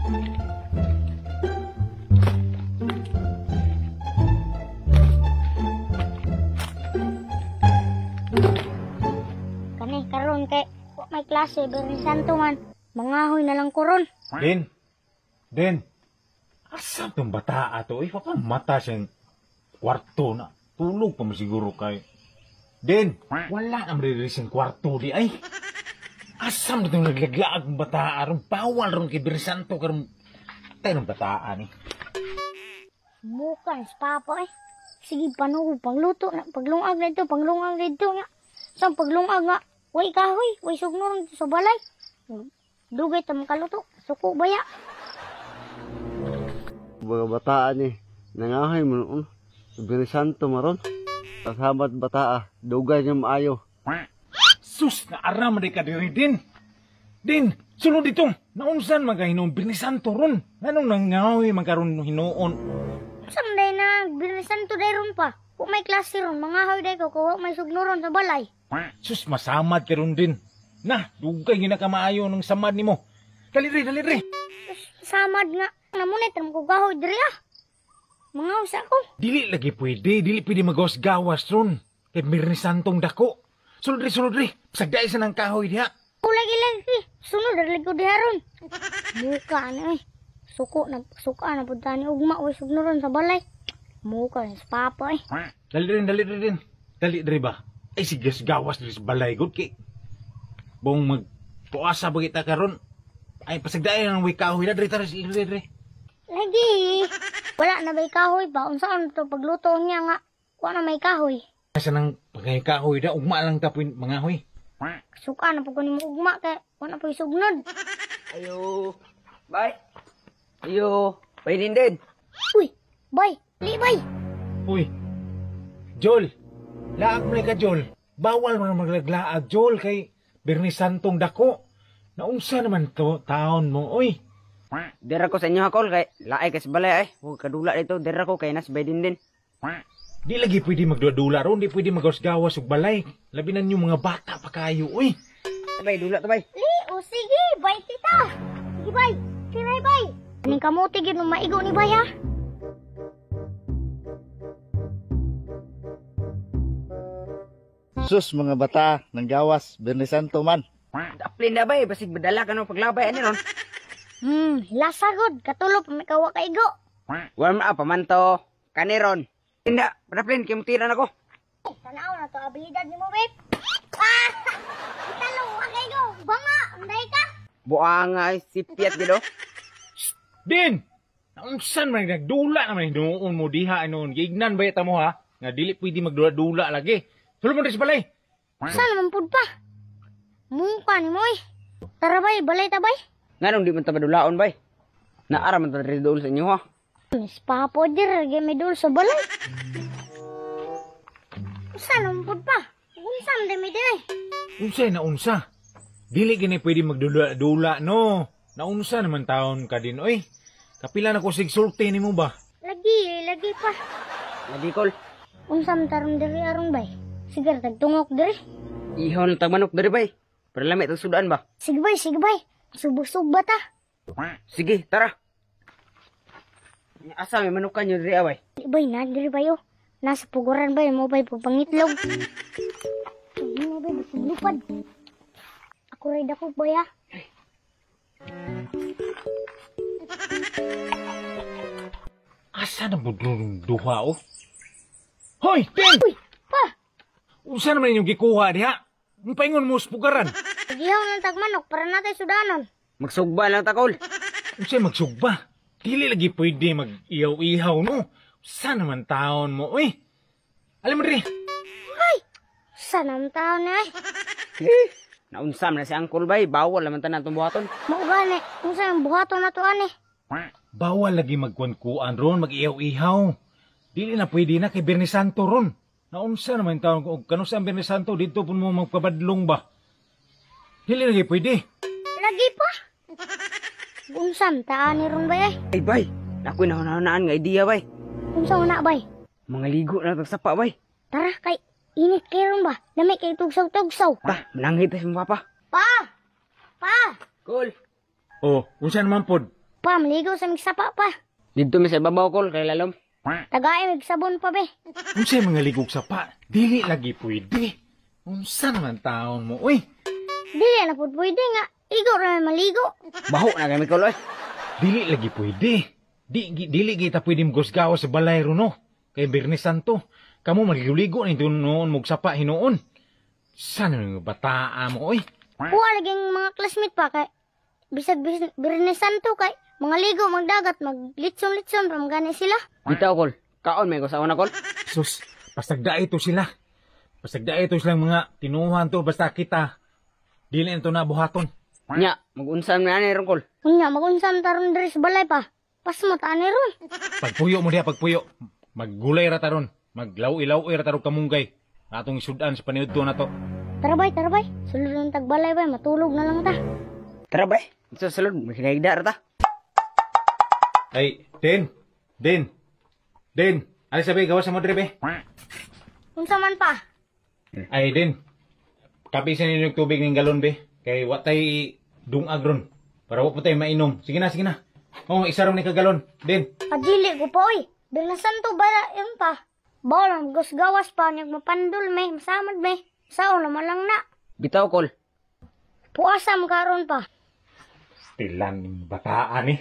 Kani karon kay may klase Berni Santo man. Mangahoy na lang kuron. Den. Asa tong bata ato? Papamata siyang kwarto na. Tulog pa mo siguro kay. Den, wala na marirising kwarto di ay. Asam na itong naglaglaag ng bata aron. Bawal ron kay Berni Santo karon. Tayo ng bataan eh. Bukan, papa eh. Sige, panugo, pangluto na. Paglungag na ito, panglungag na ito nga. Sang paglungag nga, way kahoy, way sugnoron sa balay. Dugay ta makaluto, suko baya. Mga bataan eh, nangahay mo noon. Berni Santo maron. Kasabat bataa, dugay niya maayo. Sus, naaram rin ka diri din. Din, sulod dito. Naunsan magahinom Berni Santo ron. Anong nangahoy magkaroon hinoon? Sanday na, Berni Santo dayron pa. Kung may klase ron, mangahoy day ko, kung may sugnoron sa balay. Sus, masamad ka ron din. Na, dugay ginakamaayo ng samad ni mo. Daliri. Samad nga, namunit naman ko gahoy diri ah. Mangahoy sa ako. Dili pwede magawas-gawas ron. Kay Berni Santong dako. Sulodri. Sagday sa ng kahoy diha. Lagi. Sunod, dalig ko diha ron. Muka na eh. Suka na punta ni ugma, way sugnoron sa balay. Muka na sa papa eh. Dali ba? Ay sige, gawas diri sa balay gud kay. Bong magpuasa ba kita karon? Ay pasagdayan ang way kahoy na diri. Lagi. Wala na may kahoy ba? Unsaan to pagluto niya nga. Wala na may kahoy. Asa nang pagay kahoy da ugma lang tapon mga hoy. Suka na pag mo ugma kay wala pa sugnod. Ayo. Bye. Ayo. Bye din. Uy, bay. Li bay. Uy. Jol. Laag mo ka Jol. Bawal mo na maglaglaag Jol kay Berni Santong dako. Naunsa naman to taon mo oy. Dira ko sa inyo hakol kay laay kay sa balay ay. Huwag kadula dito. Dira ko kay nas bay din. Di lagi pwede magdula ron, di pwede magawas-gawas ug balay. Labi na yung mga bata pa kayo, uy. Tabay, dula tabay. Li, o sige, bay kita. Sige bay. Sige bay. Aning kamuti gyud mo maigo ni bay ha. Sus mga bata, nang gawas, Berni Santo man. Daplin na bay, basig badala ka no paglabay ani ron. Lasagod. Katulog may kawa kaigo. Warm up pamanto. Kaniron. Tinda, daplin kimtiran ako. Tanaw na to abilidad ni mo, babe. Ah! Italo, kaigo. Banga, anday ka. Buang ay sipiat gido. Din! Naunsan man nagdula naman noon mo diha noon. Gignan ba yata mo ha? Nga dili pwede magdula-dula lagi. Sulod mo rin sa balay. Saan naman pud pa? Mukha ni mo eh. Tara bay, balay ta bay. Nganong di man ta badulaon bay? Naara man ta diri doon sa inyo ha. Miss Papo dir, game dul sa balay. Saan naman pud pa? Unsam dami day. Unsay na unsa? Dili gini pwede magdula-dula no. Naunsa naman taon ka din oy. Kapila na ko sigsulti ni mo ba? Lagi pa. Lagi kol. Unsam taron diri aron bay. Sige, tagtungok diri. Ihon tag manok diri bay. Para lami tag sudan ba? Sige bay. Subusog ba ta? Sige, tara. Asa may manok kanyo diri away. Bay, na diri bayo. Nasa puguran bay mo bay pangitlog. Hindi mo bay lupad. Ako ray dako bay ha. Asa na budlong duha oh? Hoy, Ting! Uy, pa! Unsa naman inyong gikuha diha? Ang paingon mo sa pugaran. Ihaw ng tagmanok para natin sudanon. Magsugba lang takol. Unsay magsugba? Dili lagi pwede mag-ihaw-ihaw no. Sa naman taon mo, uy. Alam mo rin. Ay! Sanam taon na eh. Naunsam na si Angkol bay, bawal naman tanan tong buhaton. Maugani, kung saan buhaton na to ani. Bawal lagi magkuan-kuan ron, mag-ihaw-ihaw. Dili na pwede na kay Berni Santo ron. Naunsa naman taon ko, kano sa Berni Santo, dito po mo magpabadlong ba? Dili lagi pwede. Lagi pa. Unsam taan ni ron bay eh. Ay bay, nakoy nahunaan nga idea bay. Unsam na bay. Mga ligo na tagsapa bay. Tara kay init kay ron ba? Dami kay tugsaw-tugsaw. Ba, manangit sa mga papa. Pa! Pa! Cool. Oh, unsa naman pod? Pa, maligo sa migsapa pa. Dito mi sa ibabaw kol kay lalom. Tagay migsabon pa be. Unsay mga ligog sa pa, dili lagi pwede. Unsa naman taon mo, uy? Dili na pud pwede nga. Igo ra may maligo. Baho na kami kol oy. Dili lagi pwede. Dili kita pwede magusgawa sa balay ro no. Kay Birnes Santo, kamo maligo-ligo ni noon mugsapa hinuon. Sana nga bataa mo, oy? Kuha laging mga classmate pa kay bisag Birnes Santo kay mga ligo magdagat maglitson-litson ram gani sila. Bitaw kol. Kaon may ko sa una kol. Sus, pasagda ito sila. Pasagda ito silang mga tinuhan to basta kita. Dili ito na buhaton. Nya, mag-unsan na ni ron kol. Unya magunsan taron diri sa balay pa. Pas mo tani ron. Pagpuyo mo diha, pagpuyo. Maggulay ra taron. Maglaw-ilaw ra tarong kamunggay. Atong isudan sa paniudto na to. Tara bay. Sulod ng tagbalay bay, matulog na lang ta. Tara ba? Sa sulod, may hinagda ra ta. Ay, Den. Alis sabi, gawas sa mo dire, be. Unsa man pa? Ay, Den. Kapisan ninyo yung tubig ng galon, be. Kay watay dungag ron. Para wap mo tayo mainom. Sige na. Oh, isa ron ni kagalon. Den. Kadili ko pa oy. Birnes Santo ba yun pa? Bawal gawas pa nyag mapandol me, masamad me. Sao naman lang na. Bitaw kol. Puasam karon pa. Tilan ng bataan, eh.